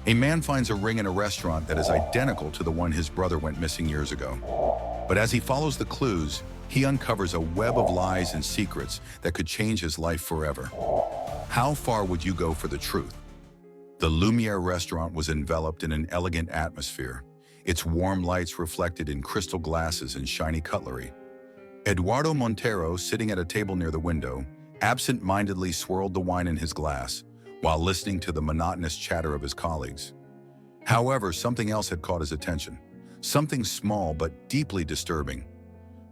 A man finds a ring in a restaurant that is identical to the one his brother went missing years ago. But as he follows the clues, he uncovers a web of lies and secrets that could change his life forever. How far would you go for the truth? The Lumiere restaurant was enveloped in an elegant atmosphere, its warm lights reflected in crystal glasses and shiny cutlery. Eduardo Montero, sitting at a table near the window, absent-mindedly swirled the wine in his glass while listening to the monotonous chatter of his colleagues. However, something else had caught his attention, something small but deeply disturbing.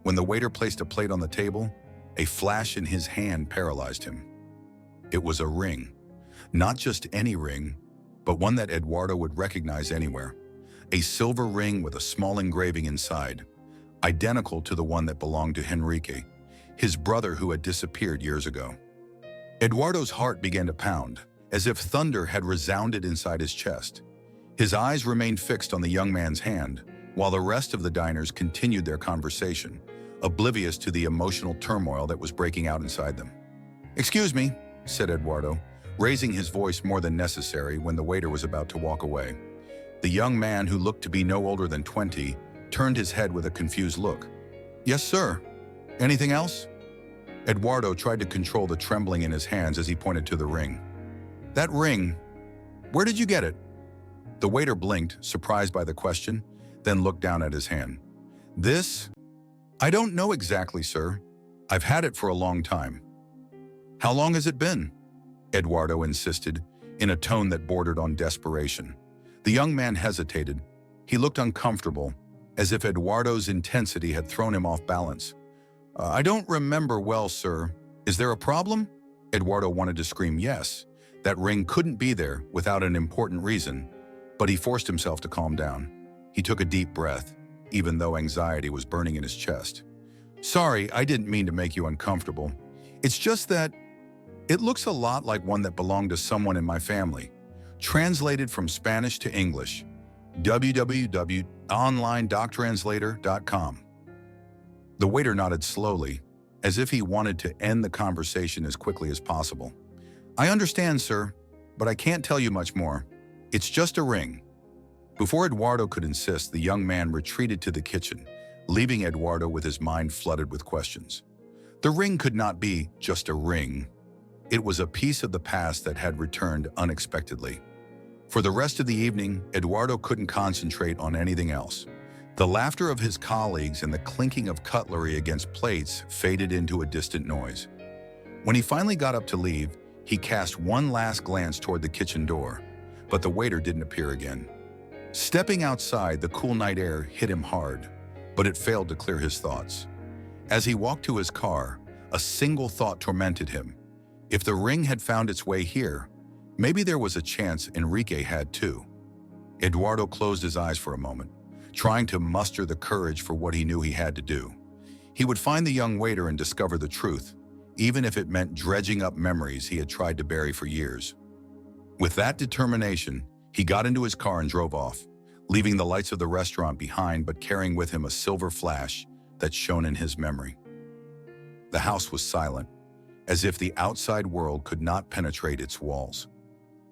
When the waiter placed a plate on the table, a flash in his hand paralyzed him. It was a ring. Not just any ring, but one that Eduardo would recognize anywhere. A silver ring with a small engraving inside, identical to the one that belonged to Henrique, his brother who had disappeared years ago. Eduardo's heart began to pound, as if thunder had resounded inside his chest. His eyes remained fixed on the young man's hand, while the rest of the diners continued their conversation, oblivious to the emotional turmoil that was breaking out inside them. "Excuse me," said Eduardo, raising his voice more than necessary when the waiter was about to walk away. The young man, who looked to be no older than 20, turned his head with a confused look. "Yes, sir. Anything else?" Eduardo tried to control the trembling in his hands as he pointed to the ring. "That ring, where did you get it?" The waiter blinked, surprised by the question, then looked down at his hand. "This? I don't know exactly, sir. I've had it for a long time." "How long has it been?" Eduardo insisted, in a tone that bordered on desperation. The young man hesitated. He looked uncomfortable, as if Eduardo's intensity had thrown him off balance. "I don't remember well, sir. Is there a problem?" Eduardo wanted to scream yes. That ring couldn't be there without an important reason, but he forced himself to calm down. He took a deep breath, even though anxiety was burning in his chest. "Sorry, I didn't mean to make you uncomfortable. It's just that it looks a lot like one that belonged to someone in my family." Translated from Spanish to English, www.onlinedoctranslator.com. The waiter nodded slowly, as if he wanted to end the conversation as quickly as possible. "I understand, sir, but I can't tell you much more. It's just a ring." Before Eduardo could insist, the young man retreated to the kitchen, leaving Eduardo with his mind flooded with questions. The ring could not be just a ring. It was a piece of the past that had returned unexpectedly. For the rest of the evening, Eduardo couldn't concentrate on anything else. The laughter of his colleagues and the clinking of cutlery against plates faded into a distant noise. When he finally got up to leave, he cast one last glance toward the kitchen door, but the waiter didn't appear again. Stepping outside, the cool night air hit him hard, but it failed to clear his thoughts. As he walked to his car, a single thought tormented him. If the ring had found its way here, maybe there was a chance Enrique had too. Eduardo closed his eyes for a moment, trying to muster the courage for what he knew he had to do. He would find the young waiter and discover the truth, even if it meant dredging up memories he had tried to bury for years. With that determination, he got into his car and drove off, leaving the lights of the restaurant behind but carrying with him a silver flash that shone in his memory. The house was silent, as if the outside world could not penetrate its walls.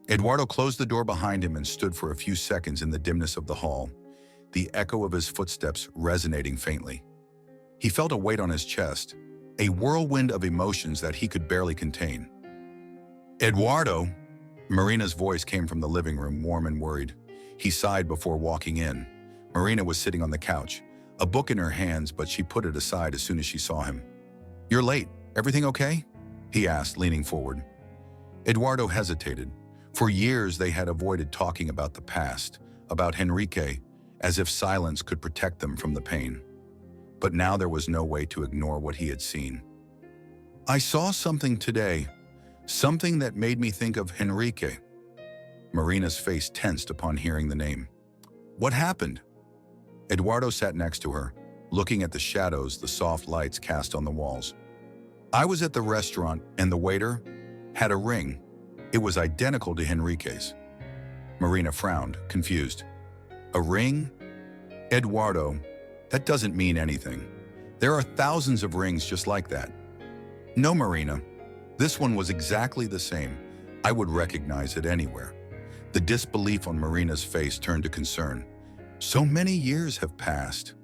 Eduardo closed the door behind him and stood for a few seconds in the dimness of the hall, the echo of his footsteps resonating faintly. He felt a weight on his chest, a whirlwind of emotions that he could barely contain. "Eduardo!" Marina's voice came from the living room, warm and worried. He sighed before walking in. Marina was sitting on the couch, a book in her hands, but she put it aside as soon as she saw him. "You're late. Everything okay?" he asked, leaning forward. Eduardo hesitated. For years, they had avoided talking about the past, about Henrique, as if silence could protect them from the pain. But now there was no way to ignore what he had seen. "I saw something today, something that made me think of Henrique." Marina's face tensed upon hearing the name. "What happened?" Eduardo sat next to her, looking at the shadows the soft lights cast on the walls. "I was at the restaurant and the waiter had a ring. It was identical to Henrique's." Marina frowned, confused. "A ring? Eduardo, that doesn't mean anything. There are thousands of rings just like that." "No, Marina. This one was exactly the same. I would recognize it anywhere." The disbelief on Marina's face turned to concern. So many years have passed.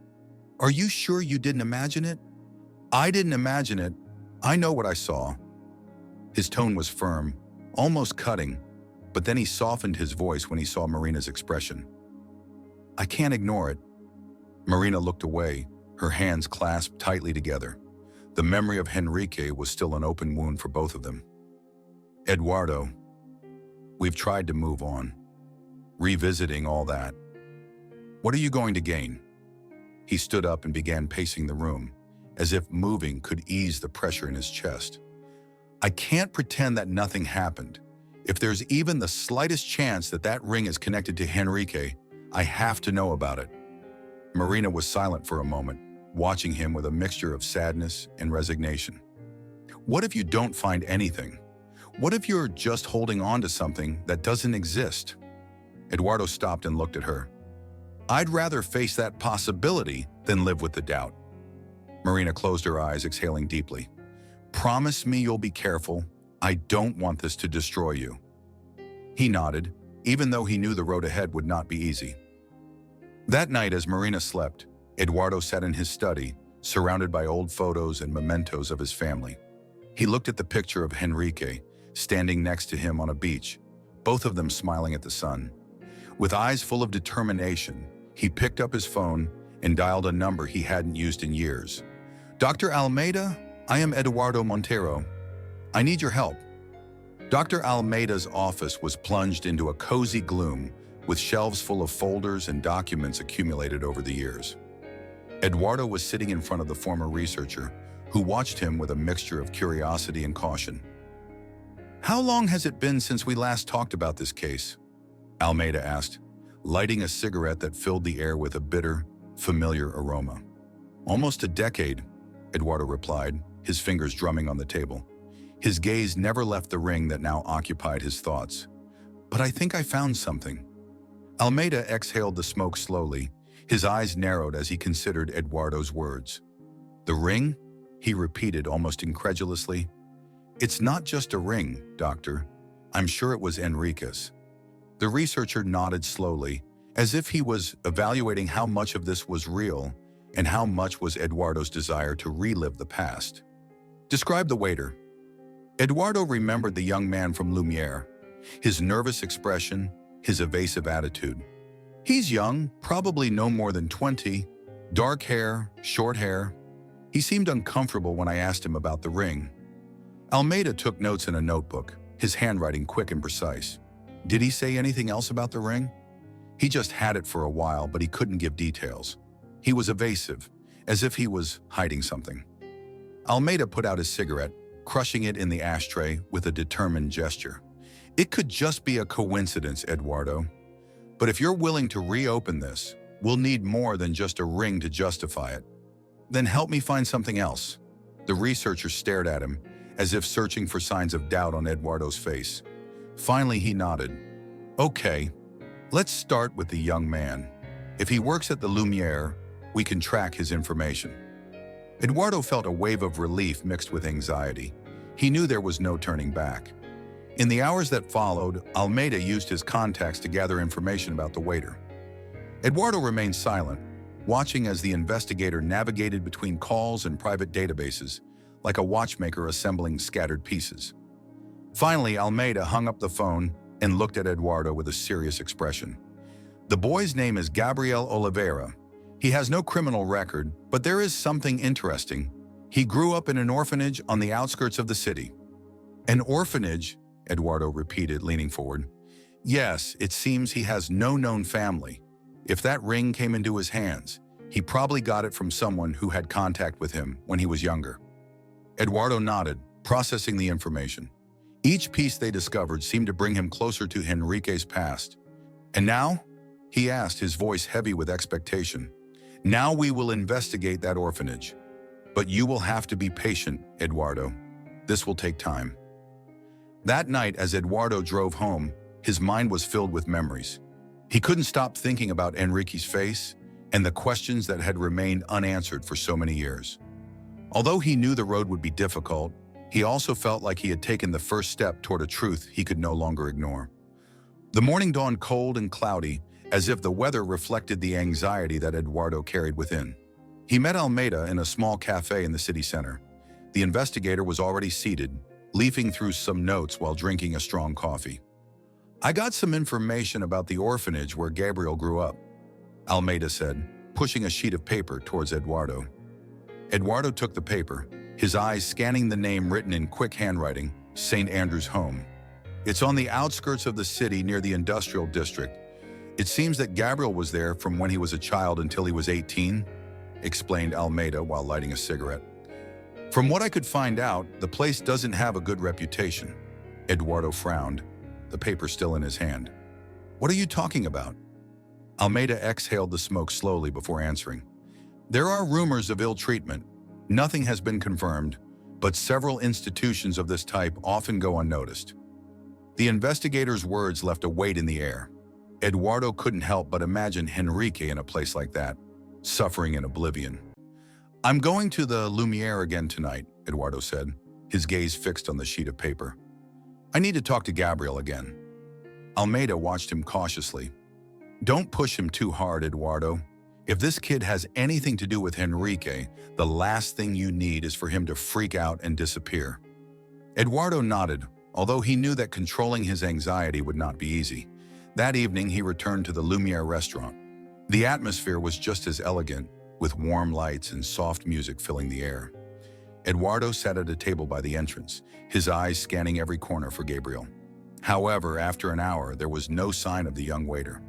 Are you sure you didn't imagine it? I didn't imagine it. I know what I saw. His tone was firm, almost cutting, but then he softened his voice when he saw Marina's expression. I can't ignore it. Marina looked away, her hands clasped tightly together. The memory of Henrique was still an open wound for both of them. Eduardo, we've tried to move on, revisiting all that. What are you going to gain? He stood up and began pacing the room, as if moving could ease the pressure in his chest. I can't pretend that nothing happened. If there's even the slightest chance that that ring is connected to Henrique, I have to know about it. Marina was silent for a moment, watching him with a mixture of sadness and resignation. What if you don't find anything? What if you're just holding on to something that doesn't exist? Eduardo stopped and looked at her. I'd rather face that possibility than live with the doubt. Marina closed her eyes, exhaling deeply. Promise me you'll be careful. I don't want this to destroy you. He nodded, even though he knew the road ahead would not be easy. That night, as Marina slept, Eduardo sat in his study, surrounded by old photos and mementos of his family. He looked at the picture of Henrique, standing next to him on a beach, both of them smiling at the sun. With eyes full of determination, he picked up his phone and dialed a number he hadn't used in years. Dr. Almeida, I am Eduardo Montero. I need your help. Dr. Almeida's office was plunged into a cozy gloom with shelves full of folders and documents accumulated over the years. Eduardo was sitting in front of the former researcher, who watched him with a mixture of curiosity and caution. How long has it been since we last talked about this case? Almeida asked, lighting a cigarette that filled the air with a bitter, familiar aroma. Almost a decade, Eduardo replied, his fingers drumming on the table. His gaze never left the ring that now occupied his thoughts. But I think I found something. Almeida exhaled the smoke slowly, his eyes narrowed as he considered Eduardo's words. The ring? He repeated almost incredulously. It's not just a ring, Doctor. I'm sure it was Enrique's. The researcher nodded slowly, as if he was evaluating how much of this was real and how much was Eduardo's desire to relive the past. Describe the waiter. Eduardo remembered the young man from Lumiere, his nervous expression, his evasive attitude. He's young, probably no more than 20, dark hair, short hair. He seemed uncomfortable when I asked him about the ring. Almeida took notes in a notebook, his handwriting quick and precise. Did he say anything else about the ring? He just had it for a while, but he couldn't give details. He was evasive, as if he was hiding something. Almeida put out his cigarette, crushing it in the ashtray with a determined gesture. It could just be a coincidence, Eduardo. But if you're willing to reopen this, we'll need more than just a ring to justify it. Then help me find something else. The researcher stared at him, as if searching for signs of doubt on Eduardo's face. Finally, he nodded. Okay, let's start with the young man. If he works at the Lumiere, we can track his information. Eduardo felt a wave of relief mixed with anxiety. He knew there was no turning back. In the hours that followed, Almeida used his contacts to gather information about the waiter. Eduardo remained silent, watching as the investigator navigated between calls and private databases, like a watchmaker assembling scattered pieces. Finally, Almeida hung up the phone and looked at Eduardo with a serious expression. The boy's name is Gabriel Oliveira. He has no criminal record, but there is something interesting. He grew up in an orphanage on the outskirts of the city. An orphanage? Eduardo repeated, leaning forward. Yes, it seems he has no known family. If that ring came into his hands, he probably got it from someone who had contact with him when he was younger. Eduardo nodded, processing the information. Each piece they discovered seemed to bring him closer to Henrique's past. And now? He asked, his voice heavy with expectation. Now we will investigate that orphanage. But you will have to be patient, Eduardo. This will take time. That night, as Eduardo drove home, his mind was filled with memories. He couldn't stop thinking about Enrique's face and the questions that had remained unanswered for so many years. Although he knew the road would be difficult, he also felt like he had taken the first step toward a truth he could no longer ignore. The morning dawned cold and cloudy, as if the weather reflected the anxiety that Eduardo carried within. He met Almeida in a small cafe in the city center. The investigator was already seated, leafing through some notes while drinking a strong coffee. "I got some information about the orphanage where Gabriel grew up," Almeida said, pushing a sheet of paper towards Eduardo. Eduardo took the paper, his eyes scanning the name written in quick handwriting, St. Andrew's Home. "It's on the outskirts of the city near the industrial district. It seems that Gabriel was there from when he was a child until he was 18, explained Almeida while lighting a cigarette. "From what I could find out, the place doesn't have a good reputation." Eduardo frowned, the paper still in his hand. "What are you talking about?" Almeida exhaled the smoke slowly before answering. "There are rumors of ill treatment. Nothing has been confirmed, but several institutions of this type often go unnoticed." The investigator's words left a weight in the air. Eduardo couldn't help but imagine Henrique in a place like that, suffering in oblivion. "I'm going to the Lumiere again tonight," Eduardo said, his gaze fixed on the sheet of paper. "I need to talk to Gabriel again." Almeida watched him cautiously. "Don't push him too hard, Eduardo. If this kid has anything to do with Henrique, the last thing you need is for him to freak out and disappear." Eduardo nodded, although he knew that controlling his anxiety would not be easy. That evening, he returned to the Lumiere restaurant. The atmosphere was just as elegant, with warm lights and soft music filling the air. Eduardo sat at a table by the entrance, his eyes scanning every corner for Gabriel. However, after an hour, there was no sign of the young waiter.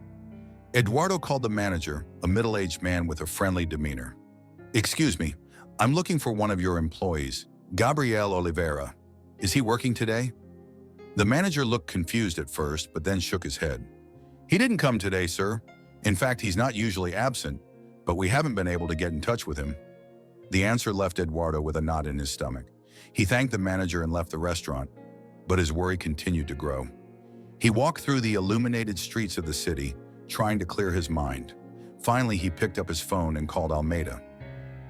Eduardo called the manager, a middle-aged man with a friendly demeanor. "Excuse me, I'm looking for one of your employees, Gabriel Oliveira. Is he working today?" The manager looked confused at first, but then shook his head. "He didn't come today, sir. In fact, he's not usually absent, but we haven't been able to get in touch with him." The answer left Eduardo with a knot in his stomach. He thanked the manager and left the restaurant, but his worry continued to grow. He walked through the illuminated streets of the city, trying to clear his mind. Finally, he picked up his phone and called Almeida.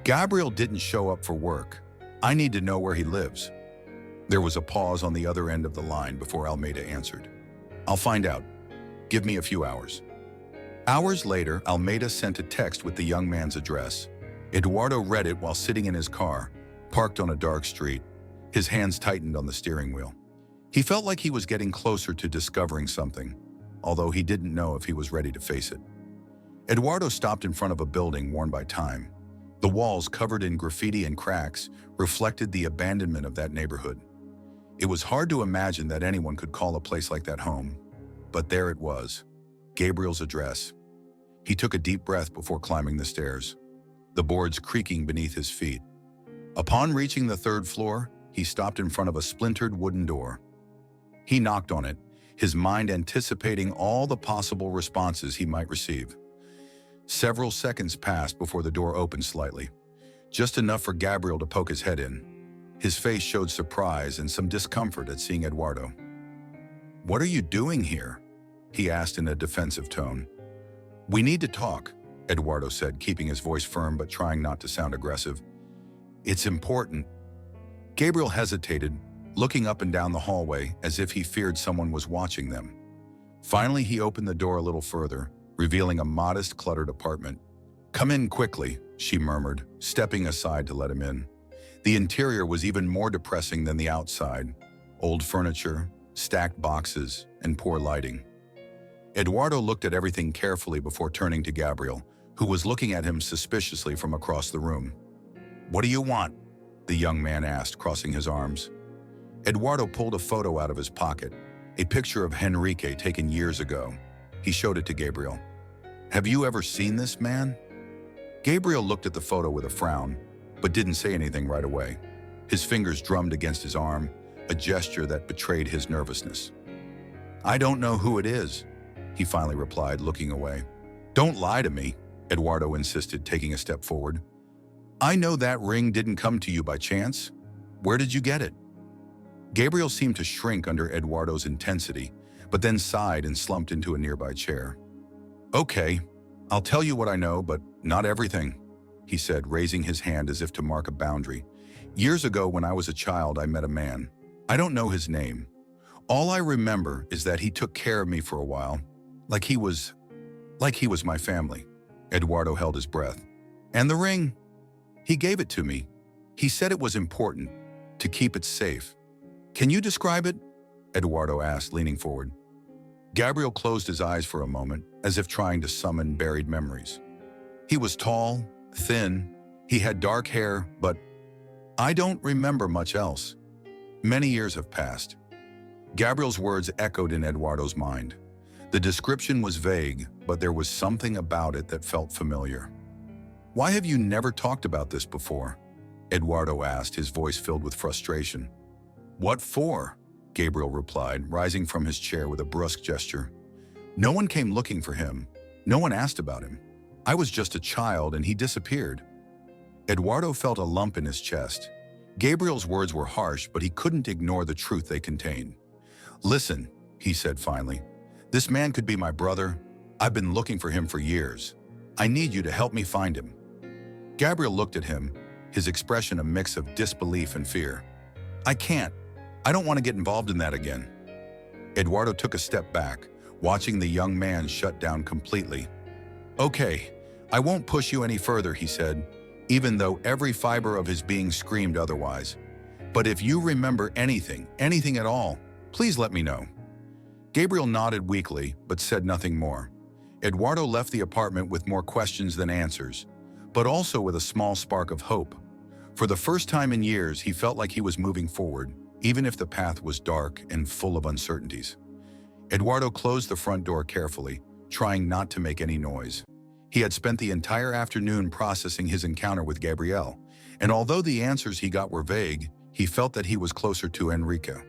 "Gabriel didn't show up for work. I need to know where he lives." There was a pause on the other end of the line before Almeida answered. "I'll find out. Give me a few hours." Hours later, Almeida sent a text with the young man's address. Eduardo read it while sitting in his car, parked on a dark street. His hands tightened on the steering wheel. He felt like he was getting closer to discovering something, although he didn't know if he was ready to face it. Eduardo stopped in front of a building worn by time. The walls, covered in graffiti and cracks, reflected the abandonment of that neighborhood. It was hard to imagine that anyone could call a place like that home, but there it was, Gabriel's address. He took a deep breath before climbing the stairs, the boards creaking beneath his feet. Upon reaching the third floor, he stopped in front of a splintered wooden door. He knocked on it, his mind anticipating all the possible responses he might receive. Several seconds passed before the door opened slightly, just enough for Gabriel to poke his head in. His face showed surprise and some discomfort at seeing Eduardo. "What are you doing here?" he asked in a defensive tone. "We need to talk," Eduardo said, keeping his voice firm but trying not to sound aggressive. "It's important." Gabriel hesitated, looking up and down the hallway as if he feared someone was watching them. Finally, he opened the door a little further, revealing a modest, cluttered apartment. "Come in quickly," she murmured, stepping aside to let him in. The interior was even more depressing than the outside. Old furniture, stacked boxes, and poor lighting. Eduardo looked at everything carefully before turning to Gabriel, who was looking at him suspiciously from across the room. "What do you want?" the young man asked, crossing his arms. Eduardo pulled a photo out of his pocket, a picture of Henrique taken years ago. He showed it to Gabriel. "Have you ever seen this man?" Gabriel looked at the photo with a frown, but didn't say anything right away. His fingers drummed against his arm, a gesture that betrayed his nervousness. "I don't know who it is," he finally replied, looking away. "Don't lie to me," Eduardo insisted, taking a step forward. "I know that ring didn't come to you by chance. Where did you get it?" Gabriel seemed to shrink under Eduardo's intensity, but then sighed and slumped into a nearby chair. "Okay, I'll tell you what I know, but not everything," he said, raising his hand as if to mark a boundary. "Years ago, when I was a child, I met a man. I don't know his name. All I remember is that he took care of me for a while, like he was, like he was my family. Eduardo held his breath. And the ring? He gave it to me. He said it was important, to keep it safe. Can you describe it? Eduardo asked, leaning forward. Gabriel closed his eyes for a moment, as if trying to summon buried memories. He was tall, thin, he had dark hair, but I don't remember much else. Many years have passed. Gabriel's words echoed in Eduardo's mind. The description was vague, but there was something about it that felt familiar. Why have you never talked about this before? Eduardo asked, his voice filled with frustration. What for? Gabriel replied, rising from his chair with a brusque gesture. No one came looking for him. No one asked about him. I was just a child and he disappeared. Eduardo felt a lump in his chest. Gabriel's words were harsh, but he couldn't ignore the truth they contained. Listen, he said finally. This man could be my brother. I've been looking for him for years. I need you to help me find him. Gabriel looked at him, his expression a mix of disbelief and fear. I can't. I don't want to get involved in that again. Eduardo took a step back, watching the young man shut down completely. Okay, I won't push you any further, he said, even though every fiber of his being screamed otherwise. But if you remember anything at all, please let me know. Gabriel nodded weakly, but said nothing more. Eduardo left the apartment with more questions than answers, but also with a small spark of hope. For the first time in years, he felt like he was moving forward, even if the path was dark and full of uncertainties. Eduardo closed the front door carefully, trying not to make any noise. He had spent the entire afternoon processing his encounter with Gabriel, and although the answers he got were vague, he felt that he was closer to Enrique.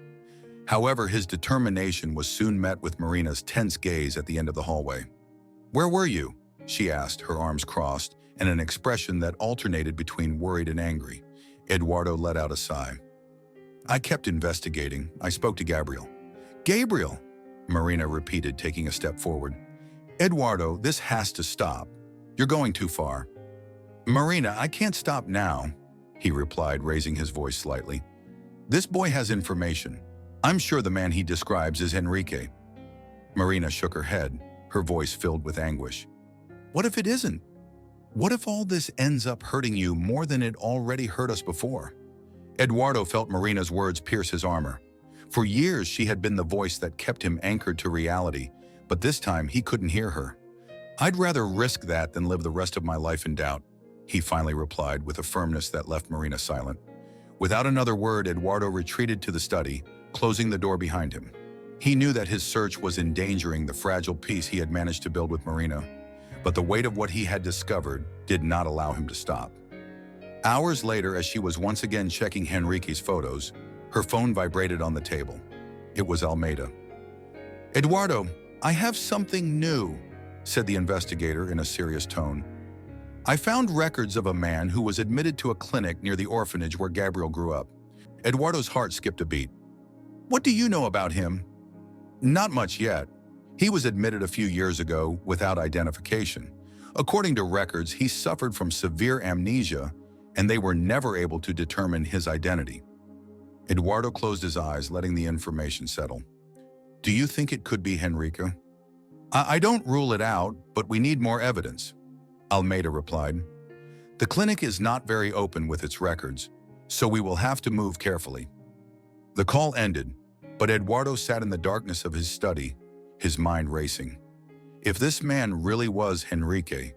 However, his determination was soon met with Marina's tense gaze at the end of the hallway. Where were you? She asked, her arms crossed, and an expression that alternated between worried and angry. Eduardo let out a sigh. I kept investigating. I spoke to Gabriel. Gabriel, Marina repeated, taking a step forward. Eduardo, this has to stop. You're going too far. Marina, I can't stop now, he replied, raising his voice slightly. This boy has information. I'm sure the man he describes is Enrique. Marina shook her head, her voice filled with anguish. What if it isn't? What if all this ends up hurting you more than it already hurt us before? Eduardo felt Marina's words pierce his armor. For years, she had been the voice that kept him anchored to reality, but this time he couldn't hear her. I'd rather risk that than live the rest of my life in doubt, he finally replied with a firmness that left Marina silent. Without another word, Eduardo retreated to the study, closing the door behind him. He knew that his search was endangering the fragile peace he had managed to build with Marina, but the weight of what he had discovered did not allow him to stop. Hours later, as she was once again checking Henrique's photos, her phone vibrated on the table. It was Almeida. Eduardo, I have something new, said the investigator in a serious tone. I found records of a man who was admitted to a clinic near the orphanage where Gabriel grew up. Eduardo's heart skipped a beat. What do you know about him? Not much yet. He was admitted a few years ago without identification. According to records, he suffered from severe amnesia, and they were never able to determine his identity. Eduardo closed his eyes, letting the information settle. Do you think it could be Enrique? I don't rule it out, but we need more evidence, Almeida replied. The clinic is not very open with its records, so we will have to move carefully. The call ended, but Eduardo sat in the darkness of his study, his mind racing. If this man really was Enrique,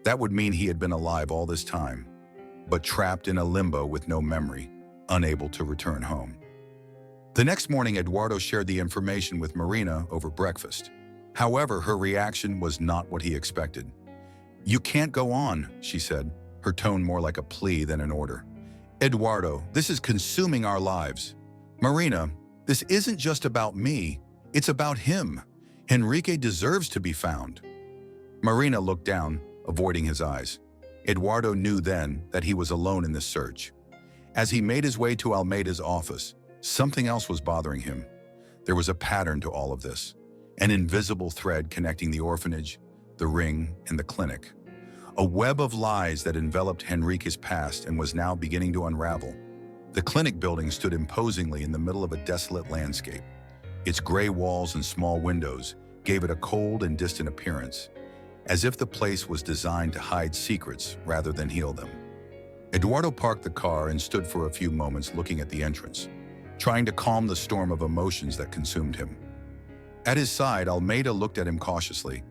that would mean he had been alive all this time, but trapped in a limbo with no memory, unable to return home. The next morning, Eduardo shared the information with Marina over breakfast. However, her reaction was not what he expected. You can't go on, she said, her tone more like a plea than an order. Eduardo, this is consuming our lives. Marina, this isn't just about me, it's about him. Enrique deserves to be found. Marina looked down, avoiding his eyes. Eduardo knew then that he was alone in this search. As he made his way to Almeida's office, something else was bothering him. There was a pattern to all of this, an invisible thread connecting the orphanage, the ring, and the clinic. A web of lies that enveloped Enrique's past and was now beginning to unravel. The clinic building stood imposingly in the middle of a desolate landscape. Its gray walls and small windows gave it a cold and distant appearance, as if the place was designed to hide secrets rather than heal them. Eduardo parked the car and stood for a few moments looking at the entrance, trying to calm the storm of emotions that consumed him. At his side, Almeida looked at him cautiously.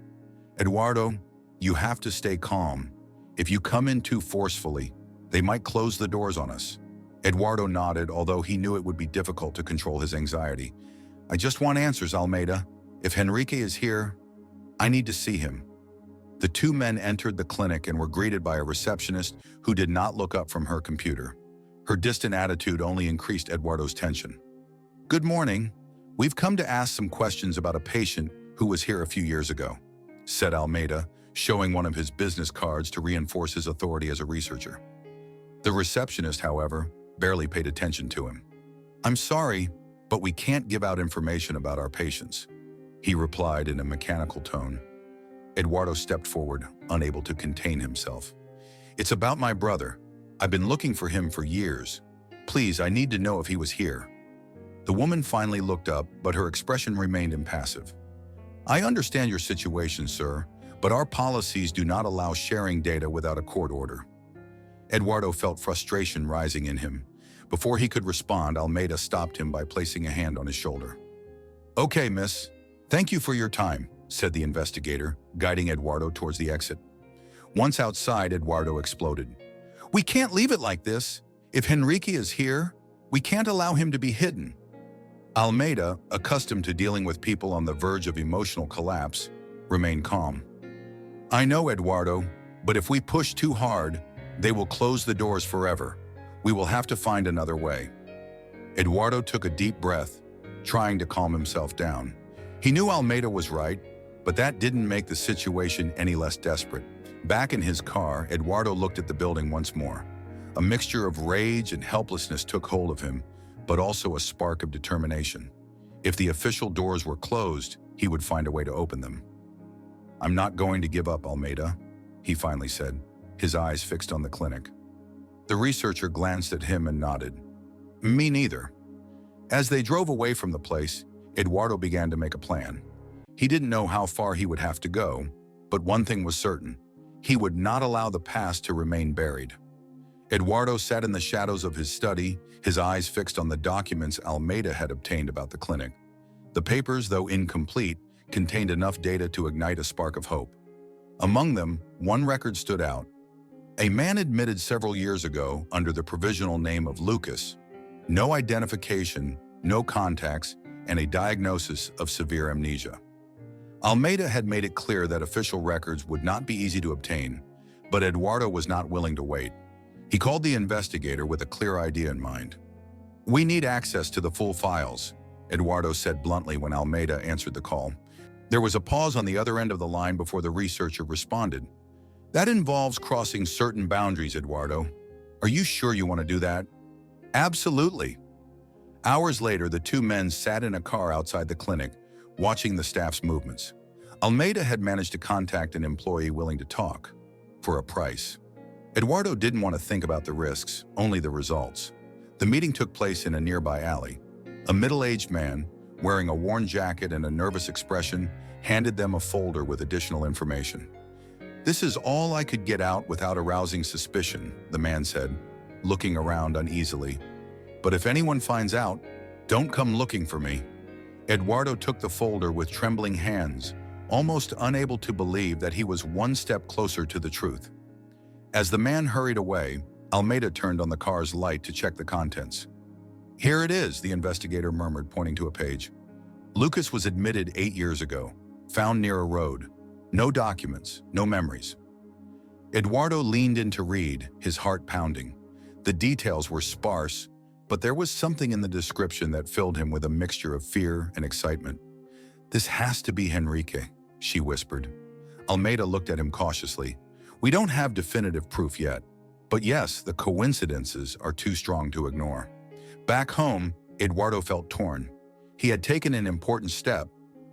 "Eduardo, you have to stay calm. If you come in too forcefully, they might close the doors on us." Eduardo nodded, although he knew it would be difficult to control his anxiety. "I just want answers, Almeida. If Henrique is here, I need to see him." The two men entered the clinic and were greeted by a receptionist who did not look up from her computer. Her distant attitude only increased Eduardo's tension. "Good morning. We've come to ask some questions about a patient who was here a few years ago," said Almeida, showing one of his business cards to reinforce his authority as a researcher. The receptionist, however, barely paid attention to him. "I'm sorry, but we can't give out information about our patients," he replied in a mechanical tone. Eduardo stepped forward, unable to contain himself. "It's about my brother. I've been looking for him for years. Please, I need to know if he was here." The woman finally looked up, but her expression remained impassive. "I understand your situation, sir, but our policies do not allow sharing data without a court order." Eduardo felt frustration rising in him. Before he could respond, Almeida stopped him by placing a hand on his shoulder. "Okay, miss. Thank you for your time," said the investigator, guiding Eduardo towards the exit. Once outside, Eduardo exploded. "We can't leave it like this. If Henrique is here, we can't allow him to be hidden." Almeida, accustomed to dealing with people on the verge of emotional collapse, remained calm. "I know, Eduardo, but if we push too hard, they will close the doors forever. We will have to find another way." Eduardo took a deep breath, trying to calm himself down. He knew Almeida was right, but that didn't make the situation any less desperate. Back in his car, Eduardo looked at the building once more. A mixture of rage and helplessness took hold of him, but also a spark of determination. If the official doors were closed, he would find a way to open them. "I'm not going to give up, Almeida," he finally said, his eyes fixed on the clinic. The researcher glanced at him and nodded. "Me neither." As they drove away from the place, Eduardo began to make a plan. He didn't know how far he would have to go, but one thing was certain: he would not allow the past to remain buried. Eduardo sat in the shadows of his study, his eyes fixed on the documents Almeida had obtained about the clinic. The papers, though incomplete, contained enough data to ignite a spark of hope. Among them, one record stood out. A man admitted several years ago under the provisional name of Lucas. No identification, no contacts, and a diagnosis of severe amnesia. Almeida had made it clear that official records would not be easy to obtain, but Eduardo was not willing to wait. He called the investigator with a clear idea in mind. "We need access to the full files," Eduardo said bluntly when Almeida answered the call. There was a pause on the other end of the line before the researcher responded. "That involves crossing certain boundaries, Eduardo. Are you sure you want to do that?" "Absolutely." Hours later, the two men sat in a car outside the clinic, watching the staff's movements. Almeida had managed to contact an employee willing to talk, for a price. Eduardo didn't want to think about the risks, only the results. The meeting took place in a nearby alley. A middle-aged man, wearing a worn jacket and a nervous expression, handed them a folder with additional information. "This is all I could get out without arousing suspicion," the man said, looking around uneasily. "But if anyone finds out, don't come looking for me." Eduardo took the folder with trembling hands, almost unable to believe that he was one step closer to the truth. As the man hurried away, Almeida turned on the car's light to check the contents. "Here it is," the investigator murmured, pointing to a page. "Lucas was admitted 8 years ago, found near a road. No documents, no memories." Eduardo leaned in to read, his heart pounding. The details were sparse, but there was something in the description that filled him with a mixture of fear and excitement. "This has to be Henrique," she whispered. Almeida looked at him cautiously. "We don't have definitive proof yet, but yes, the coincidences are too strong to ignore." Back home, Eduardo felt torn. He had taken an important step,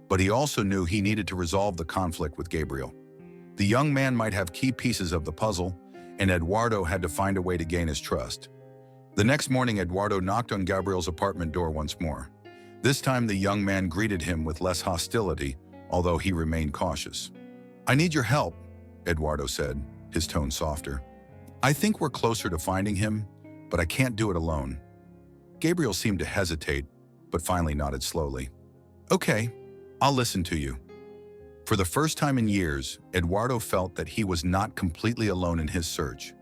but he also knew he needed to resolve the conflict with Gabriel. The young man might have key pieces of the puzzle, and Eduardo had to find a way to gain his trust. The next morning, Eduardo knocked on Gabriel's apartment door once more. This time the young man greeted him with less hostility, although he remained cautious. "I need your help," Eduardo said, his tone softer. "I think we're closer to finding him, but I can't do it alone." Gabriel seemed to hesitate, but finally nodded slowly. "Okay, I'll listen to you." For the first time in years, Eduardo felt that he was not completely alone in his search.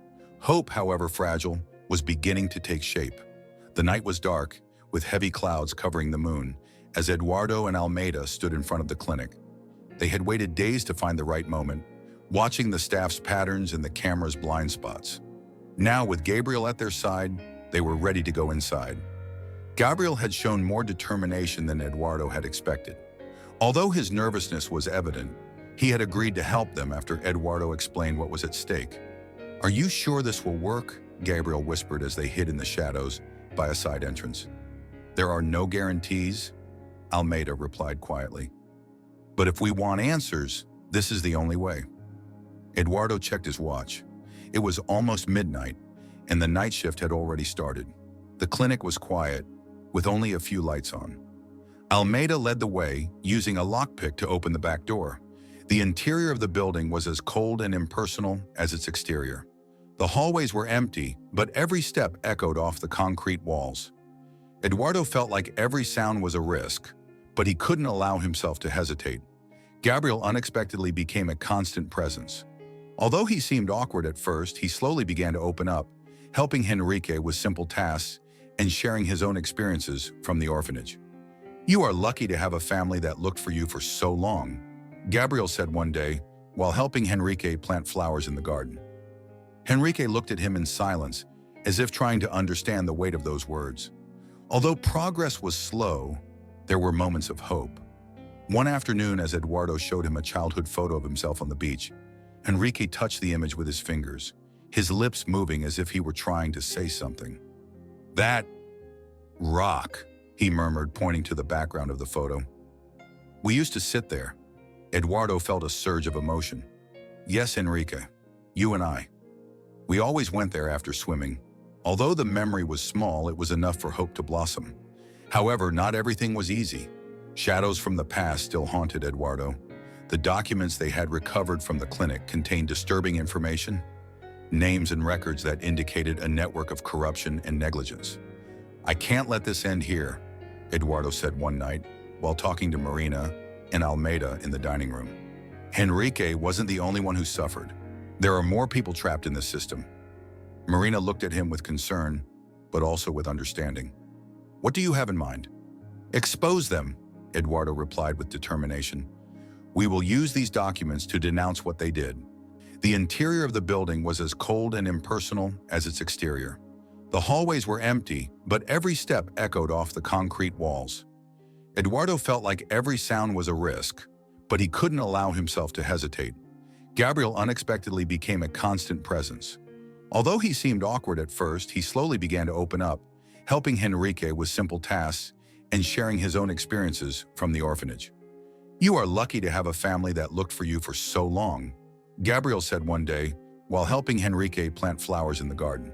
Hope, however fragile, was beginning to take shape. The night was dark, with heavy clouds covering the moon, as Eduardo and Almeida stood in front of the clinic. They had waited days to find the right moment, watching the staff's patterns and the camera's blind spots. Now, with Gabriel at their side, they were ready to go inside. Gabriel had shown more determination than Eduardo had expected. Although his nervousness was evident, he had agreed to help them after Eduardo explained what was at stake. "Are you sure this will work?" Gabriel whispered as they hid in the shadows by a side entrance. "There are no guarantees," Almeida replied quietly. "But if we want answers, this is the only way." Eduardo checked his watch. It was almost midnight, and the night shift had already started. The clinic was quiet, with only a few lights on. Almeida led the way, using a lockpick to open the back door. The interior of the building was as cold and impersonal as its exterior. The hallways were empty, but every step echoed off the concrete walls. Eduardo felt like every sound was a risk, but he couldn't allow himself to hesitate. Gabriel unexpectedly became a constant presence. Although he seemed awkward at first, he slowly began to open up, helping Henrique with simple tasks and sharing his own experiences from the orphanage. "You are lucky to have a family that looked for you for so long," Gabriel said one day while helping Henrique plant flowers in the garden. Henrique looked at him in silence, as if trying to understand the weight of those words. Although progress was slow, there were moments of hope. One afternoon, as Eduardo showed him a childhood photo of himself on the beach, Henrique touched the image with his fingers, his lips moving as if he were trying to say something. "That rock," he murmured, pointing to the background of the photo. "We used to sit there." Eduardo felt a surge of emotion. "Yes, Enrique, you and I. We always went there after swimming. Although the memory was small, it was enough for hope to blossom. However, not everything was easy. Shadows from the past still haunted Eduardo. The documents they had recovered from the clinic contained disturbing information, names and records that indicated a network of corruption and negligence. "I can't let this end here," Eduardo said one night while talking to Marina and Almeida in the dining room. Henrique wasn't the only one who suffered. There are more people trapped in this system. Marina looked at him with concern, but also with understanding. "What do you have in mind?" "Expose them," Eduardo replied with determination. "We will use these documents to denounce what they did." The interior of the building was as cold and impersonal as its exterior. The hallways were empty, but every step echoed off the concrete walls. Eduardo felt like every sound was a risk, but he couldn't allow himself to hesitate. Gabriel unexpectedly became a constant presence. Although he seemed awkward at first, he slowly began to open up, helping Henrique with simple tasks and sharing his own experiences from the orphanage. "You are lucky to have a family that looked for you for so long," Gabriel said one day while helping Henrique plant flowers in the garden.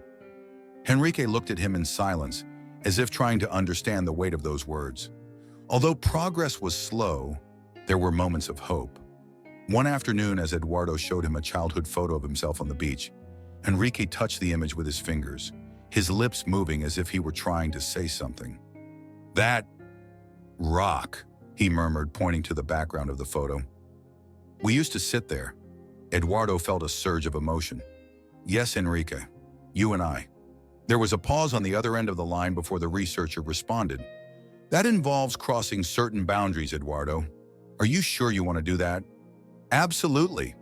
Henrique looked at him in silence, as if trying to understand the weight of those words. Although progress was slow, there were moments of hope. One afternoon, as Eduardo showed him a childhood photo of himself on the beach, Henrique touched the image with his fingers, his lips moving as if he were trying to say something. "That rock," he murmured, pointing to the background of the photo. "We used to sit there." Eduardo felt a surge of emotion. "Yes, Enrique, you and I." There was a pause on the other end of the line before the researcher responded. "That involves crossing certain boundaries, Eduardo. Are you sure you want to do that?" "Absolutely."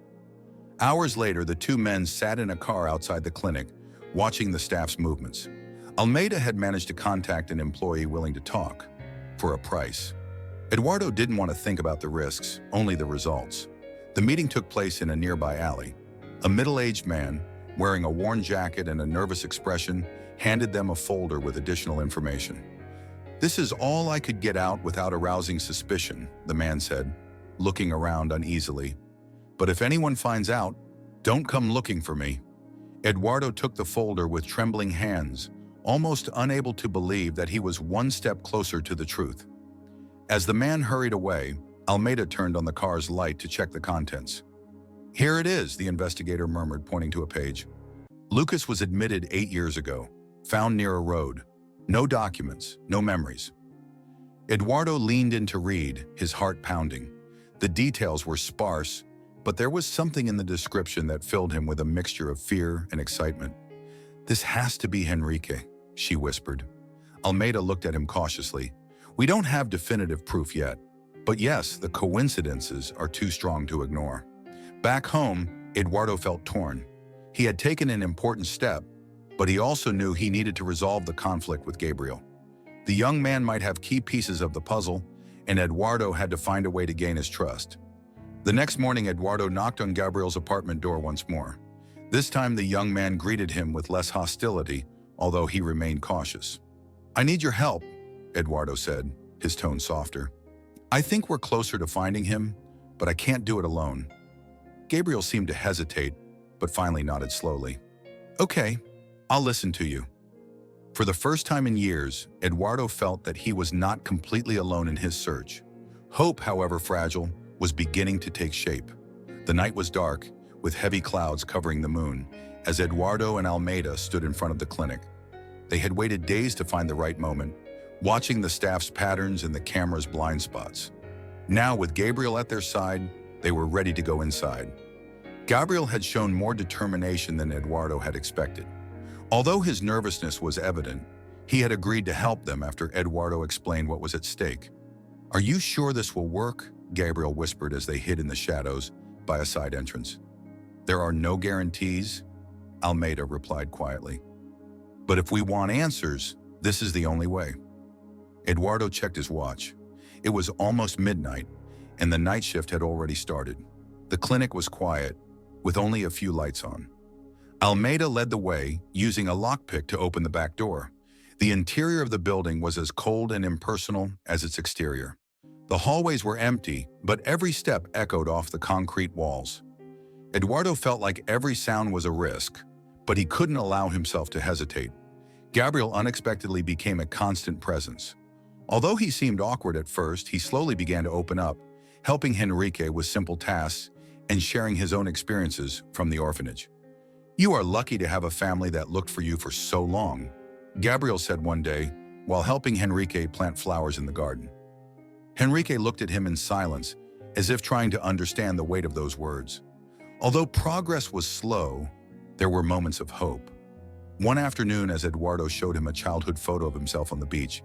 Hours later, the two men sat in a car outside the clinic, watching the staff's movements. Almeida had managed to contact an employee willing to talk, for a price. Eduardo didn't want to think about the risks, only the results. The meeting took place in a nearby alley. A middle-aged man, wearing a worn jacket and a nervous expression, handed them a folder with additional information. "This is all I could get out without arousing suspicion," the man said, looking around uneasily. "But if anyone finds out, don't come looking for me." Eduardo took the folder with trembling hands, almost unable to believe that he was one step closer to the truth. As the man hurried away, Almeida turned on the car's light to check the contents. "Here it is," the investigator murmured, pointing to a page. Lucas was admitted 8 years ago, found near a road. No documents, no memories. Eduardo leaned in to read, his heart pounding. The details were sparse, but there was something in the description that filled him with a mixture of fear and excitement. "This has to be Henrique," she whispered. Almeida looked at him cautiously. "We don't have definitive proof yet, but yes, the coincidences are too strong to ignore." Back home, Eduardo felt torn. He had taken an important step, but he also knew he needed to resolve the conflict with Gabriel. The young man might have key pieces of the puzzle, and Eduardo had to find a way to gain his trust. The next morning, Eduardo knocked on Gabriel's apartment door once more. This time, the young man greeted him with less hostility, although he remained cautious. "I need your help," Eduardo said, his tone softer. "I think we're closer to finding him, but I can't do it alone." Gabriel seemed to hesitate, but finally nodded slowly. "Okay, I'll listen to you." For the first time in years, Eduardo felt that he was not completely alone in his search. Hope, however fragile, was beginning to take shape. The night was dark, with heavy clouds covering the moon, as Eduardo and Almeida stood in front of the clinic. They had waited days to find the right moment, watching the staff's patterns and the camera's blind spots. Now, with Gabriel at their side, they were ready to go inside. Gabriel had shown more determination than Eduardo had expected. Although his nervousness was evident, he had agreed to help them after Eduardo explained what was at stake. "Are you sure this will work?" Gabriel whispered as they hid in the shadows by a side entrance. "There are no guarantees," Almeida replied quietly. "But if we want answers, this is the only way." Eduardo checked his watch. It was almost midnight, and the night shift had already started. The clinic was quiet, with only a few lights on. Almeida led the way, using a lockpick to open the back door. The interior of the building was as cold and impersonal as its exterior. The hallways were empty, but every step echoed off the concrete walls. Eduardo felt like every sound was a risk, but he couldn't allow himself to hesitate. Gabriel unexpectedly became a constant presence. Although he seemed awkward at first, he slowly began to open up, helping Henrique with simple tasks and sharing his own experiences from the orphanage. "You are lucky to have a family that looked for you for so long," Gabriel said one day while helping Henrique plant flowers in the garden. Henrique looked at him in silence, as if trying to understand the weight of those words. Although progress was slow, there were moments of hope. One afternoon, as Eduardo showed him a childhood photo of himself on the beach,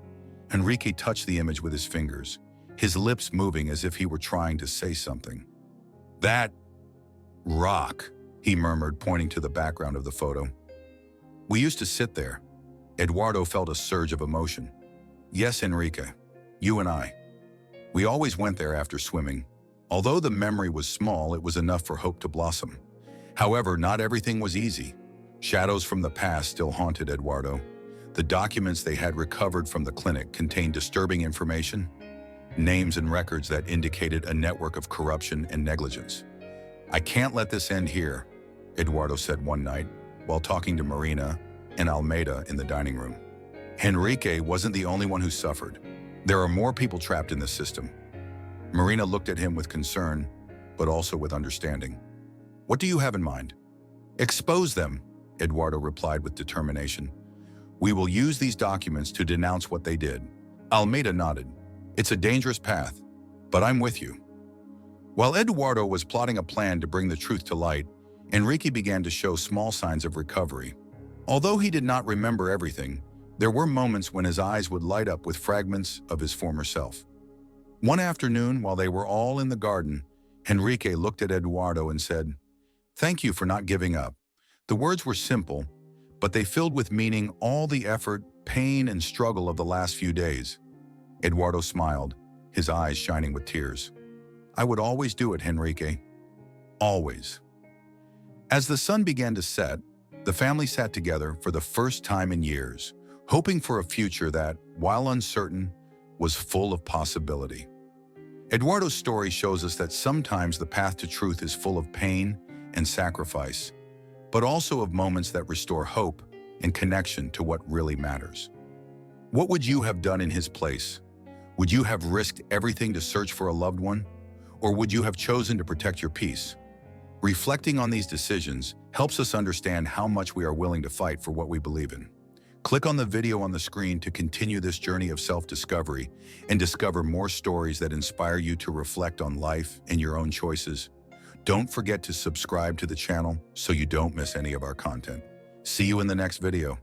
Henrique touched the image with his fingers, his lips moving as if he were trying to say something. "That rock," he murmured, pointing to the background of the photo. "We used to sit there." Eduardo felt a surge of emotion. "Yes, Henrique, you and I. We always went there after swimming. Although the memory was small, it was enough for hope to blossom. However, not everything was easy. Shadows from the past still haunted Eduardo. The documents they had recovered from the clinic contained disturbing information, names and records that indicated a network of corruption and negligence. "I can't let this end here," Eduardo said one night while talking to Marina and Almeida in the dining room. Henrique wasn't the only one who suffered. There are more people trapped in the system. Marina looked at him with concern, but also with understanding. "What do you have in mind?" "Expose them," Eduardo replied with determination. "We will use these documents to denounce what they did." Almeida nodded. "It's a dangerous path, but I'm with you." While Eduardo was plotting a plan to bring the truth to light, Enrique began to show small signs of recovery. Although he did not remember everything, there were moments when his eyes would light up with fragments of his former self. One afternoon, while they were all in the garden, Enrique looked at Eduardo and said, "Thank you for not giving up." The words were simple, but they filled with meaning all the effort, pain, and struggle of the last few days. Eduardo smiled, his eyes shining with tears. "I would always do it, Enrique. Always." As the sun began to set, the family sat together for the first time in years, hoping for a future that, while uncertain, was full of possibility. Eduardo's story shows us that sometimes the path to truth is full of pain and sacrifice, but also of moments that restore hope and connection to what really matters. What would you have done in his place? Would you have risked everything to search for a loved one? Or would you have chosen to protect your peace? Reflecting on these decisions helps us understand how much we are willing to fight for what we believe in. Click on the video on the screen to continue this journey of self-discovery and discover more stories that inspire you to reflect on life and your own choices. Don't forget to subscribe to the channel so you don't miss any of our content. See you in the next video.